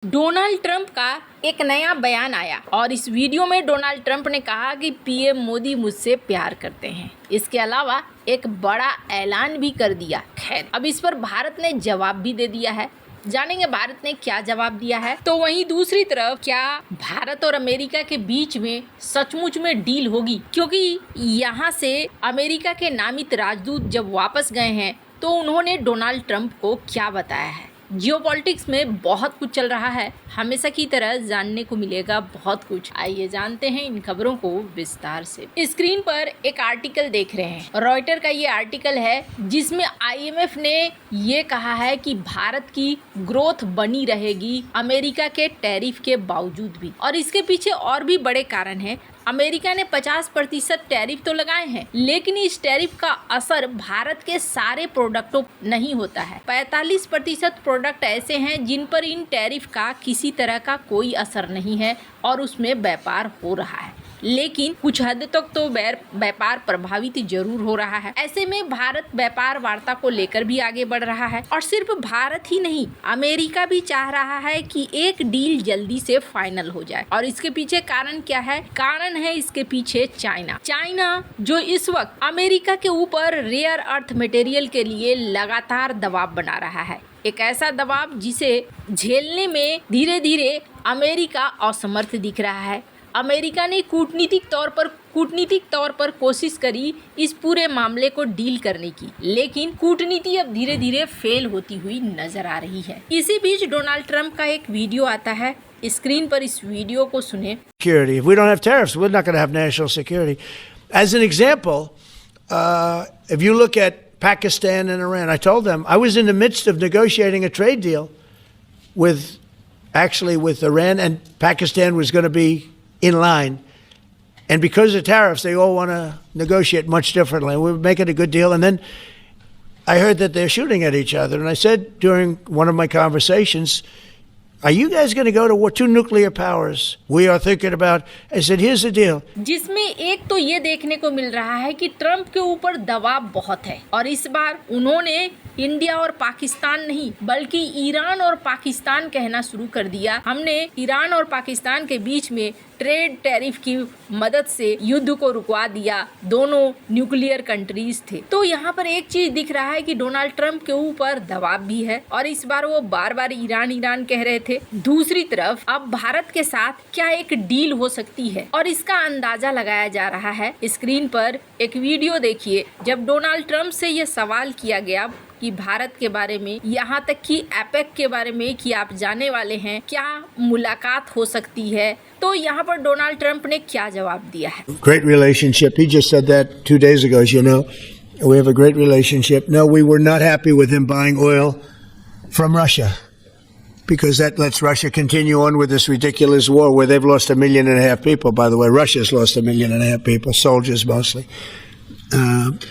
Donald Trump का एक नया बयान आया और इस वीडियो में डोनाल्ड ट्रंप ने कहा कि पीएम मोदी मुझसे प्यार करते हैं। इसके अलावा एक बड़ा ऐलान भी कर दिया। खैर, अब इस पर भारत ने जवाब भी दे दिया है। जानेंगे भारत ने क्या जवाब दिया है। तो वहीं दूसरी तरफ क्या भारत और अमेरिका के बीच में सचमुच में डील होगी, क्योंकि यहाँ से अमेरिका के नामित राजदूत जब वापस गए हैं तो उन्होंने डोनाल्ड ट्रंप को क्या बताया है। जियोपॉलिटिक्स में बहुत कुछ चल रहा है, हमेशा की तरह जानने को मिलेगा बहुत कुछ। आइए जानते हैं इन खबरों को विस्तार से। स्क्रीन पर एक आर्टिकल देख रहे हैं, रॉयटर का ये आर्टिकल है जिसमें आईएमएफ ने ये कहा है कि भारत की ग्रोथ बनी रहेगी अमेरिका के टैरिफ के बावजूद भी, और इसके पीछे और भी बड़े कारण हैं। अमेरिका ने 50% टैरिफ तो लगाए हैं, लेकिन इस टैरिफ का असर भारत के सारे प्रोडक्टों नहीं होता है। 45% प्रोडक्ट ऐसे हैं जिन पर इन टैरिफ का किसी तरह का कोई असर नहीं है और उसमें व्यापार हो रहा है, लेकिन कुछ हद तक तो व्यापार प्रभावित जरूर हो रहा है। ऐसे में भारत व्यापार वार्ता को लेकर भी आगे बढ़ रहा है, और सिर्फ भारत ही नहीं, अमेरिका भी चाह रहा है कि एक डील जल्दी से फाइनल हो जाए। और इसके पीछे कारण क्या है? कारण है इसके पीछे चाइना जो इस वक्त अमेरिका के ऊपर रेयर अर्थ मटेरियल के लिए लगातार दबाव बना रहा है। एक ऐसा दबाव जिसे झेलने में धीरे धीरे अमेरिका असमर्थ दिख रहा है। अमेरिका ने कूटनीतिक तौर पर कोशिश करी इस पूरे मामले को डील करने की, लेकिन कूटनीति अब धीरे धीरे फेल होती हुई नजर आ रही है। इसी बीच डोनाल्ड ट्रंप का एक वीडियो आता है, स्क्रीन पर इस वीडियो को सुने। Security. If we don't have tariffs, we're not going to have national security. As an example, if you look at Pakistan and Iran, I told them I was in the midst of negotiating a trade deal with Iran, and Pakistan was going to be in line, and because of tariffs they all want to negotiate much differently. We were making a good deal, and then I heard that they're shooting at each other, and I said during one of my conversations, are you guys going to go to war? Two nuclear powers we are thinking about. I said, here's the deal. जिसमें एक तो ये देखने को मिल रहा है कि Trump के ऊपर दबाव बहुत है, और इस बार उन्होंने इंडिया और पाकिस्तान नहीं बल्कि ईरान और पाकिस्तान कहना शुरू कर दिया। हमने ईरान और पाकिस्तान के बीच में ट्रेड टैरिफ की मदद से युद्ध को रुकवा दिया। दोनों न्यूक्लियर कंट्रीज थे। तो यहाँ पर एक चीज दिख रहा है कि डोनाल्ड ट्रंप के ऊपर दबाव भी है, और इस बार वो बार बार ईरान कह रहे थे। दूसरी तरफ अब भारत के साथ क्या एक डील हो सकती है, और इसका अंदाजा लगाया जा रहा है। स्क्रीन पर एक वीडियो देखिए, जब डोनाल्ड ट्रंप से ये सवाल किया गया कि भारत के बारे में, यहाँ तक कि एपेक के बारे में कि आप जाने वाले हैं, क्या मुलाकात हो सकती है, तो यहाँ पर डोनाल्ड ट्रंप ने क्या जवाब दिया है। Great relationship. He just said that 2 days ago, as you know. We have a great relationship. No, we were not happy with him buying oil from Russia, because that lets Russia continue on with this ridiculous war where they've lost 1.5 million people. By the way, Russia's lost 1.5 million people, soldiers mostly.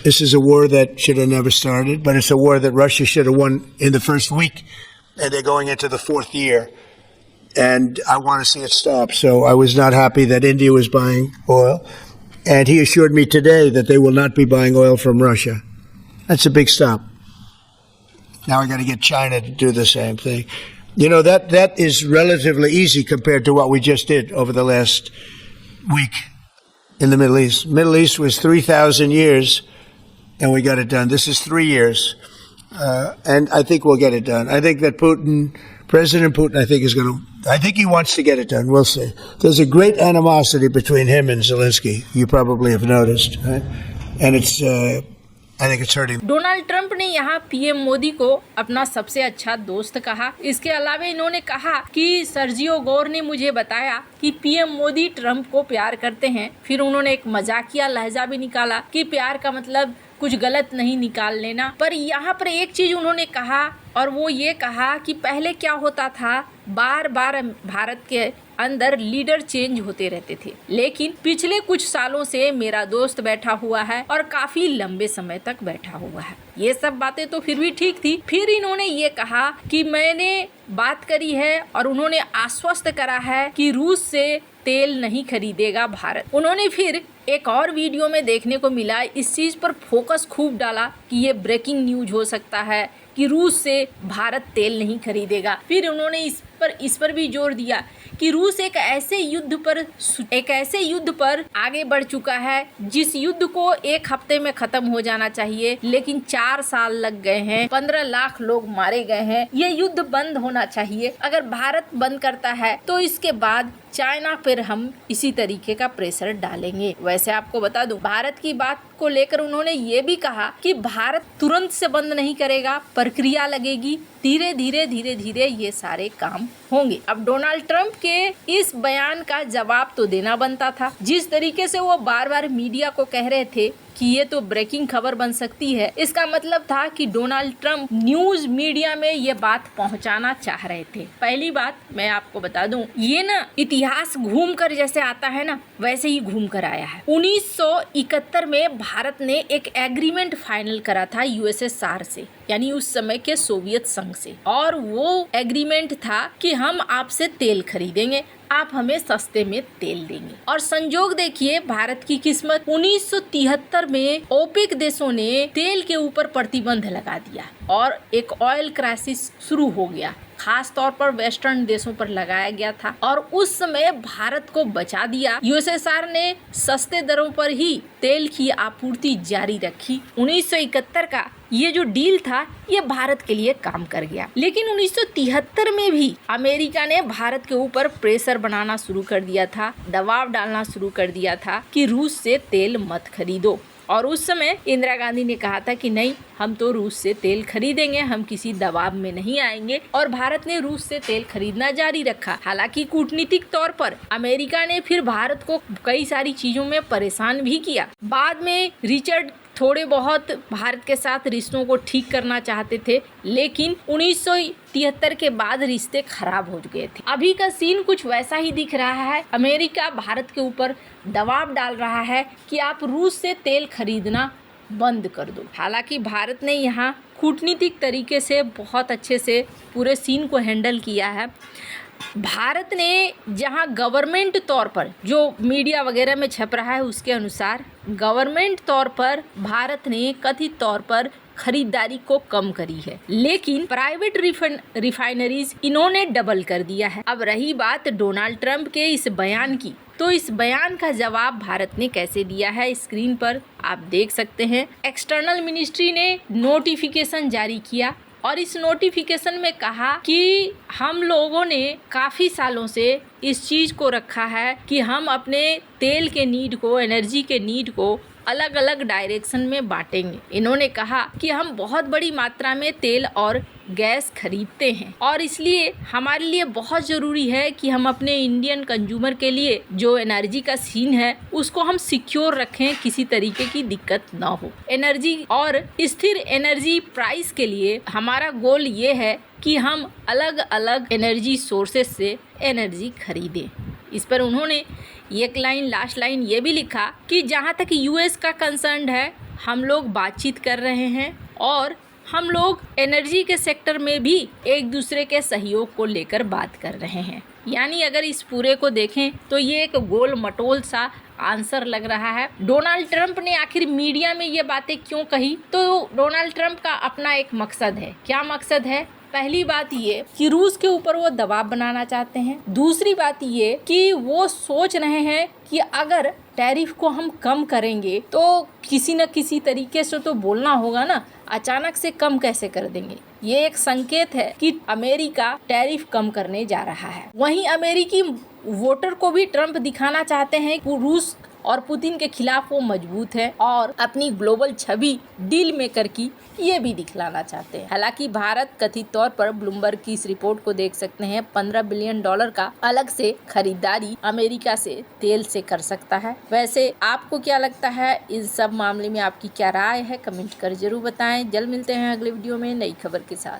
This is a war that should have never started, but it's a war that Russia should have won in the first week, and they're going into the 4th year, and I want to see it stop. So I was not happy that India was buying oil, and he assured me today that they will not be buying oil from Russia. That's a big stop. Now I got to get China to do the same thing. You know, that is relatively easy compared to what we just did over the last week in the Middle East. Middle East was 3,000 years, and we got it done. This is 3 years, and I think we'll get it done. I think that President Putin, I think he wants to get it done. We'll see. There's a great animosity between him and Zelensky. You probably have noticed, right? And I think it's hurting. Donald Trump ने यहाँ PM Modi को अपना सबसे अच्छा दोस्त कहा। इसके अलावा इन्होंने कहा कि सर्जियो गोर ने मुझे बताया कि पीएम मोदी ट्रंप को प्यार करते हैं। फिर उन्होंने एक मजाकिया लहजा भी निकाला कि प्यार का मतलब कुछ गलत नहीं निकाल लेना। पर यहाँ पर एक चीज उन्होंने कहा, और वो ये कहा कि पहले क्या होता था, बार बार भारत के अंदर लीडर चेंज होते रहते थे, लेकिन पिछले कुछ सालों से मेरा दोस्त बैठा हुआ है और काफी लंबे समय तक बैठा हुआ है। ये सब बातें तो फिर भी ठीक थी। फिर इन्होंने ये कहा कि मैंने बात करी है, और उन्होंने आश्वस्त करा है कि रूस से तेल नहीं खरीदेगा भारत। उन्होंने फिर एक और वीडियो में देखने को मिला, इस चीज पर फोकस खूब डाला कि ये ब्रेकिंग न्यूज हो सकता है कि रूस से भारत तेल नहीं खरीदेगा। फिर उन्होंने इस पर इस पर भी जोर दिया कि रूस एक ऐसे युद्ध पर आगे बढ़ चुका है जिस युद्ध को एक हफ्ते में खत्म हो जाना चाहिए, लेकिन 4 साल लग गए हैं, 15 लाख लोग मारे गए हैं। ये युद्ध बंद होना चाहिए। अगर भारत बंद करता है तो इसके बाद चाइना पर हम इसी तरीके का प्रेशर डालेंगे। वैसे आपको बता दूं, भारत की बात को लेकर उन्होंने ये भी कहा कि भारत तुरंत से बंद नहीं करेगा, प्रक्रिया लगेगी, धीरे धीरे ये सारे काम होंगे। अब डोनाल्ड ट्रंप के इस बयान का जवाब तो देना बनता था। जिस तरीके से वो बार बार मीडिया को कह रहे थे कि ये तो ब्रेकिंग खबर बन सकती है, इसका मतलब था कि डोनाल्ड ट्रंप न्यूज मीडिया में ये बात पहुंचाना चाह रहे थे। पहली बात मैं आपको बता दूं, ये ना इतिहास घूम कर जैसे आता है ना, वैसे ही घूम कर आया है। 1971 में भारत ने एक एग्रीमेंट फाइनल करा था यूएसएसआर से, यानी उस समय के सोवियत संघ से, और वो एग्रीमेंट था कि हम आपसे तेल खरीदेंगे, आप हमें सस्ते में तेल देंगे। और संजोग देखिए भारत की किस्मत, 1973 में ओपेक देशों ने तेल के ऊपर प्रतिबंध लगा दिया और एक ऑयल क्राइसिस शुरू हो गया। खास तौर पर वेस्टर्न देशों पर लगाया गया था और उस समय भारत को बचा दिया। यूएसएसआर ने सस्ते दरों पर ही तेल की आपूर्ति जारी रखी। 1971 का ये जो डील था ये भारत के लिए काम कर गया। लेकिन 1973 में भी अमेरिका ने भारत के ऊपर प्रेशर बनाना शुरू कर दिया था, दबाव डालना शुरू कर दिया था कि रूस से तेल मत खरीदो। और उस समय इंदिरा गांधी ने कहा था कि नहीं, हम तो रूस से तेल खरीदेंगे, हम किसी दबाव में नहीं आएंगे। और भारत ने रूस से तेल खरीदना जारी रखा। हालांकि कूटनीतिक तौर पर अमेरिका ने फिर भारत को कई सारी चीजों में परेशान भी किया। बाद में रिचर्ड थोड़े बहुत भारत के साथ रिश्तों को ठीक करना चाहते थे, लेकिन 1973 के बाद रिश्ते खराब हो गए थे। अभी का सीन कुछ वैसा ही दिख रहा है। अमेरिका भारत के ऊपर दबाव डाल रहा है कि आप रूस से तेल खरीदना बंद कर दो। हालांकि भारत ने यहाँ कूटनीतिक तरीके से बहुत अच्छे से पूरे सीन को हैंडल किया है। भारत ने जहां गवर्नमेंट तौर पर, जो मीडिया वगैरह में छप रहा है उसके अनुसार, गवर्नमेंट तौर पर भारत ने कथित तौर पर खरीदारी को कम करी है, लेकिन प्राइवेट रिफाइनरीज इन्होंने डबल कर दिया है। अब रही बात डोनाल्ड ट्रंप के इस बयान की, तो इस बयान का जवाब भारत ने कैसे दिया है स्क्रीन पर आप देख सकते हैं। एक्सटर्नल मिनिस्ट्री ने नोटिफिकेशन जारी किया और इस नोटिफिकेशन में कहा कि हम लोगों ने काफ़ी सालों से इस चीज़ को रखा है कि हम अपने तेल के नीड को, एनर्जी के नीड को अलग अलग डायरेक्शन में बांटेंगे। इन्होंने कहा कि हम बहुत बड़ी मात्रा में तेल और गैस खरीदते हैं और इसलिए हमारे लिए बहुत ज़रूरी है कि हम अपने इंडियन कंज्यूमर के लिए जो एनर्जी का सीन है उसको हम सिक्योर रखें, किसी तरीके की दिक्कत ना हो। एनर्जी और स्थिर एनर्जी प्राइस के लिए हमारा गोल ये है कि हम अलग अलग एनर्जी सोर्सेस से एनर्जी खरीदें। इस पर उन्होंने एक लाइन, लास्ट लाइन ये भी लिखा कि जहाँ तक यूएस का कंसर्न है, हम लोग बातचीत कर रहे हैं और हम लोग एनर्जी के सेक्टर में भी एक दूसरे के सहयोग को लेकर बात कर रहे हैं। यानी अगर इस पूरे को देखें तो ये एक गोल मटोल सा आंसर लग रहा है। डोनाल्ड ट्रंप ने आखिर मीडिया में ये बातें क्यों कही? तो डोनाल्ड ट्रंप का अपना एक मकसद है। क्या मकसद है? पहली बात ये कि रूस के ऊपर वो दबाव बनाना चाहते हैं। दूसरी बात ये कि वो सोच रहे हैं कि अगर टैरिफ को हम कम करेंगे तो किसी न किसी तरीके से तो बोलना होगा ना, अचानक से कम कैसे कर देंगे। ये एक संकेत है कि अमेरिका टैरिफ कम करने जा रहा है। वहीं अमेरिकी वोटर को भी ट्रंप दिखाना चाहते हैं कि रूस और पुतिन के खिलाफ वो मजबूत है और अपनी ग्लोबल छवि डील मेकर की ये भी दिखलाना चाहते हैं। हालांकि भारत कथित तौर पर ब्लूमबर्ग की इस रिपोर्ट को देख सकते हैं, $15 बिलियन का अलग से खरीदारी अमेरिका से तेल से कर सकता है। वैसे आपको क्या लगता है इस सब मामले में, आपकी क्या राय है? कमेंट कर जरूर बताएं। जल्द मिलते हैं अगले वीडियो में नई खबर के साथ।